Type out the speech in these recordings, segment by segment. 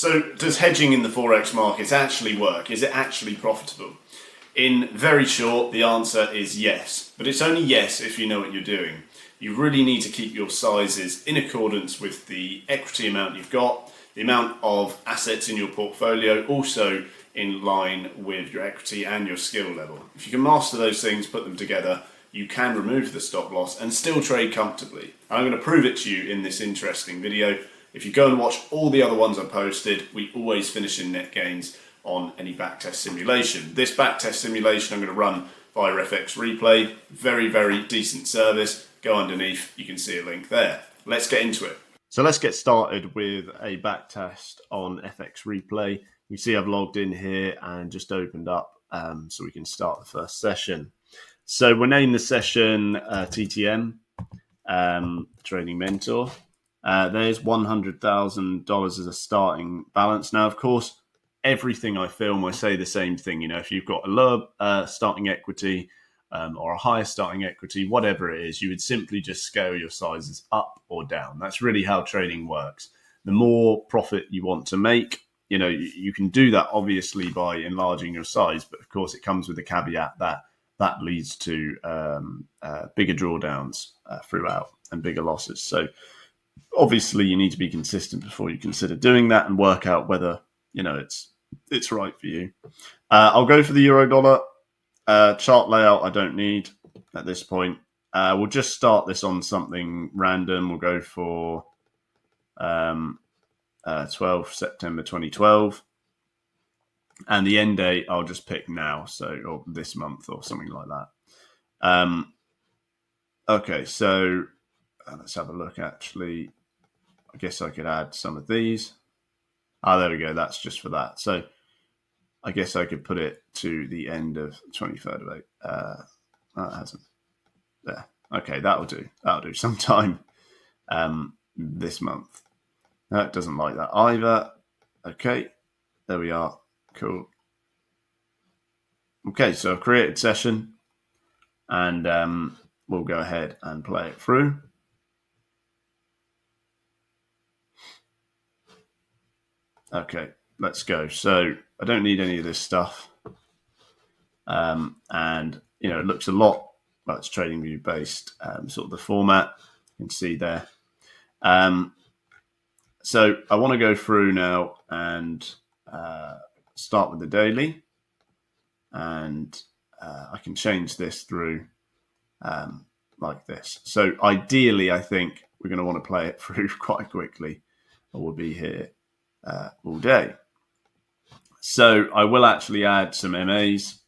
So does hedging in the Forex markets actually work? Is it actually profitable? In very short, the answer is yes. But it's only yes if you know what you're doing. You really need to keep your sizes in accordance with the equity amount you've got, the amount of assets in your portfolio, also in line with your equity and your skill level. If you can master those things, put them together, you can remove the stop loss and still trade comfortably. I'm going to prove it to you in this interesting video. If you go and watch all the other ones I posted, we always finish in net gains on any backtest simulation. This backtest simulation I'm going to run via FX Replay. Very, very decent service. Go underneath, you can see a link there. Let's get into it. So let's get started with a backtest on FX Replay. You see I've logged in here and just opened up so we can start the first session. So we'll name the session TTM, Trading Mentor. There's $100,000 as a starting balance. Now, of course, everything I film, I say the same thing. You know, if you've got a lower starting equity or a higher starting equity, whatever it is, you would simply just scale your sizes up or down. That's really how trading works. The more profit you want to make, you know, you can do that obviously by enlarging your size, but of course it comes with the caveat that leads to bigger drawdowns throughout and bigger losses. So obviously you need to be consistent before you consider doing that and work out whether, you know, it's right for you. I'll go for the euro dollar. Chart layout I don't need at this point. We'll just start this on something random. We'll go for 12 September 2012. And the end date I'll just pick now, or this month or something like that. Okay, so let's have a look actually. I guess I could add some of these. There we go. That's just for that. So I guess I could put it to the end of 23rd of April. That hasn't. There. Okay, that'll do. That'll do. Sometime this month. No, it doesn't like that either. Okay, there we are. Cool. Okay, so I've created session and we'll go ahead and play it through. Okay, let's go. So I don't need any of this stuff. And, you know, it looks a lot like it's TradingView based, sort of the format you can see there. So I want to go through now and start with the daily. And I can change this through like this. So ideally, I think we're going to want to play it through quite quickly or we'll be here all day. So I will actually add some MAs.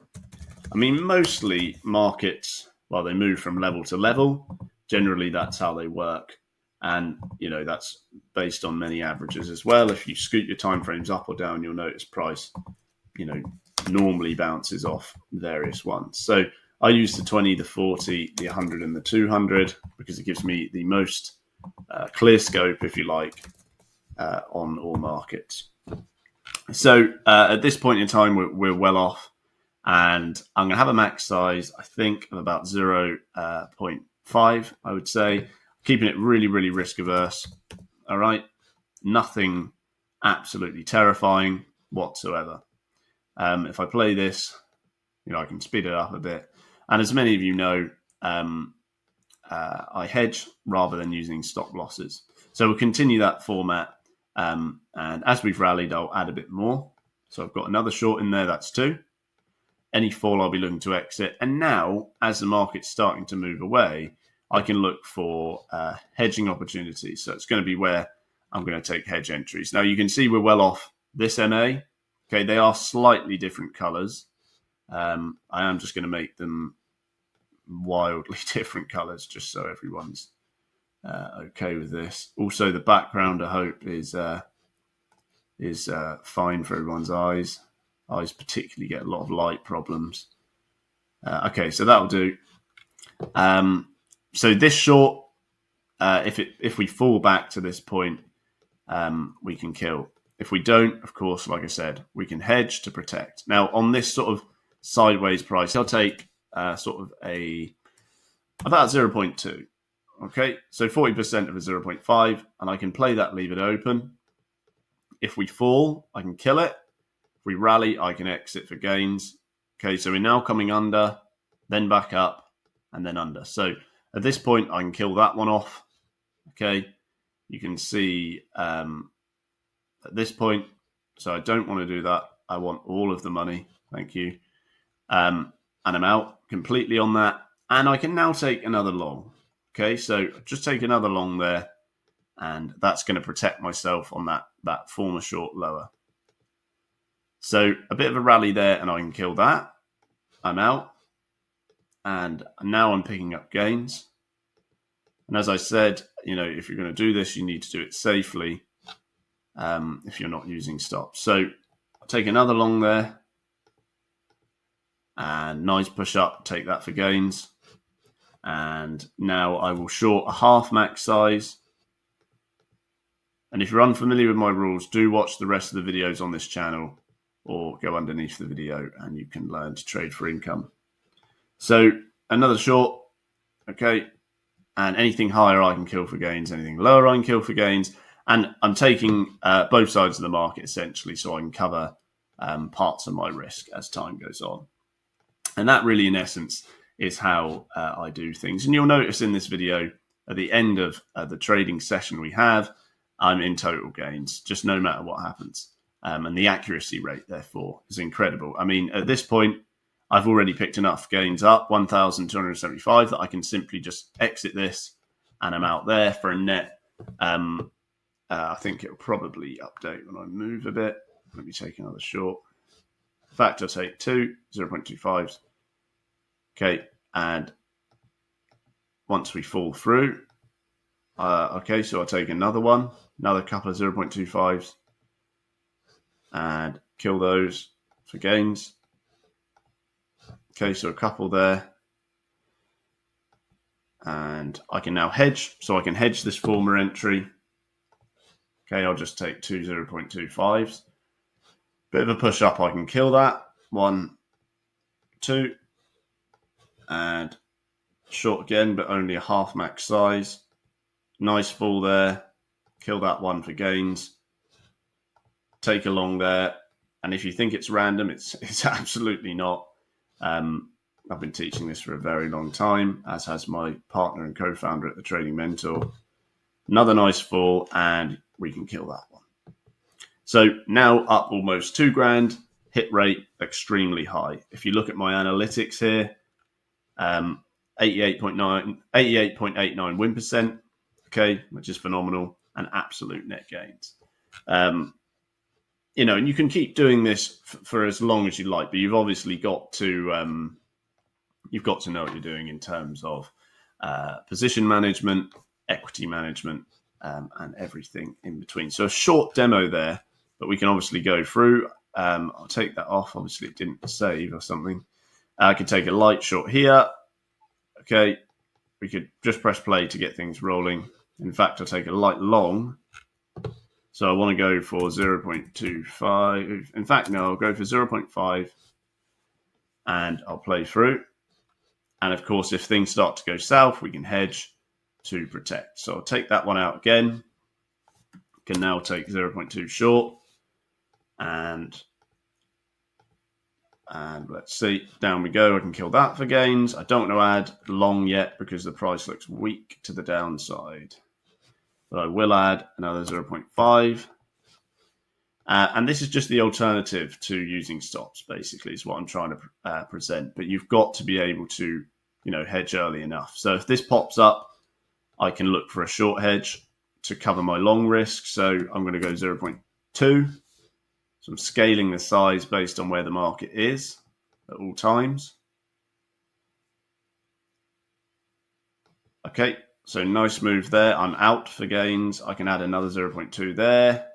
I mean, mostly markets, well, they move from level to level. Generally, that's how they work. And, you know, that's based on many averages as well. If you scoot your timeframes up or down, you'll notice price, you know, normally bounces off various ones. So I use the 20, the 40, the 100 and the 200 because it gives me the most clear scope, if you like, on all markets. So at this point in time, we're well off. And I'm going to have a max size, I think, of about 0.5, I would say. Keeping it really, really risk averse. All right. Nothing absolutely terrifying whatsoever. If I play this, you know, I can speed it up a bit. And as many of you know, I hedge rather than using stop losses. So we'll continue that format. And as we've rallied, I'll add a bit more. So I've got another short in there. That's 2. Any fall, I'll be looking to exit. And now, as the market's starting to move away, I can look for hedging opportunities. So it's going to be where I'm going to take hedge entries. Now, you can see we're well off this MA. Okay, they are slightly different colors. I am just going to make them wildly different colors just so everyone's okay with this. Also, the background, I hope, is fine for everyone's eyes. Eyes particularly get a lot of light problems. Okay, so that'll do. So this short, if we fall back to this point, we can kill. If we don't, of course, like I said, we can hedge to protect. Now, on this sort of sideways price, I'll take sort of about 0.2. Okay, so 40% of a 0.5, and I can play that, leave it open. If we fall, I can kill it. If we rally, I can exit for gains. Okay, so we're now coming under, then back up, and then under. So at this point, I can kill that one off. Okay, you can see at this point, so I don't want to do that. I want all of the money. Thank you. And I'm out completely on that. And I can now take another long. Okay, so just take another long there. And that's going to protect myself on that former short lower. So a bit of a rally there, and I can kill that. I'm out. And now I'm picking up gains. And as I said, if you're going to do this, you need to do it safely if you're not using stops. So I'll take another long there. And nice push up, take that for gains. And now I will short a half max size. And if you're unfamiliar with my rules, do watch the rest of the videos on this channel or go underneath the video and you can learn to trade for income. So another short, okay, and anything higher I can kill for gains, anything lower I can kill for gains. And I'm taking both sides of the market essentially so I can cover parts of my risk as time goes on. And that really, in essence, is how I do things. And you'll notice in this video, at the end of the trading session we have, I'm in total gains, just no matter what happens. And the accuracy rate, therefore, is incredible. I mean, at this point, I've already picked enough gains up, 1,275, that I can simply just exit this, and I'm out there for a net. I think it'll probably update when I move a bit. Let me take another short. In fact, I'll take 0.25s. Okay, and once we fall through, okay, so I'll take another one, another couple of 0.25s, and kill those for gains. Okay, so a couple there. And I can now hedge, so I can hedge this former entry. Okay, I'll just take two 0.25s. Bit of a push up, I can kill that. 1, 2. And short again, but only a half max size. Nice fall there. Kill that one for gains. Take a long there. And if you think it's random, it's absolutely not. I've been teaching this for a very long time, as has my partner and co-founder at the Trading Mentor. Another nice fall, and we can kill that one. So now up almost $2,000, hit rate extremely high. If you look at my analytics here, 88.89 win percent, okay, which is phenomenal, and absolute net gains. And you can keep doing this for as long as you like, but you've obviously got to know what you're doing in terms of position management, equity management, and everything in between. So a short demo there, but we can obviously go through. I'll take that off. Obviously, it didn't save or something. I could take a light short here. Okay, we could just press play to get things rolling. In fact, I'll take a light long. So I want to go for 0.25. In fact, no, I'll go for 0.5 and I'll play through. And of course, if things start to go south, we can hedge to protect. So I'll take that one out again. Can now take 0.2 short. And let's see, down we go. I can kill that for gains. I don't want to add long yet because the price looks weak to the downside. But I will add another 0.5. And this is just the alternative to using stops, basically, is what I'm trying to present. But you've got to be able to, hedge early enough. So if this pops up, I can look for a short hedge to cover my long risk. So I'm going to go 0.2. So I'm scaling the size based on where the market is at all times. Okay, so nice move there. I'm out for gains. I can add another 0.2 there.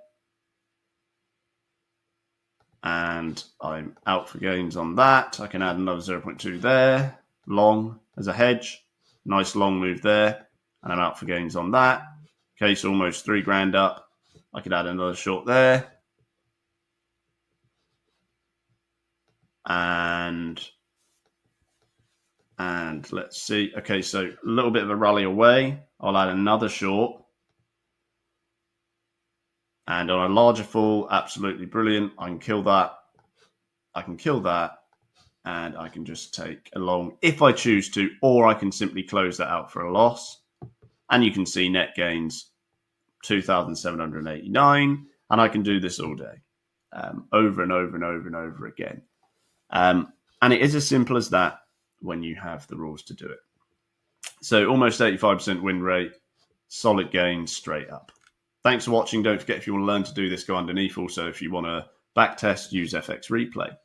And I'm out for gains on that. I can add another 0.2 there. Long as a hedge. Nice long move there. And I'm out for gains on that. Okay, so almost $3,000 up. I could add another short there. And let's see. Okay, so a little bit of a rally away. I'll add another short. And on a larger fall, absolutely brilliant. I can kill that. I can kill that. And I can just take a long if I choose to, or I can simply close that out for a loss. And you can see net gains 2,789. And I can do this all day, over and over and over and over again. And it is as simple as that when you have the rules to do it. So almost 85% win rate, solid gains straight up. Thanks for watching. Don't forget, if you want to learn to do this, go underneath. Also, if you want to backtest, use FX Replay.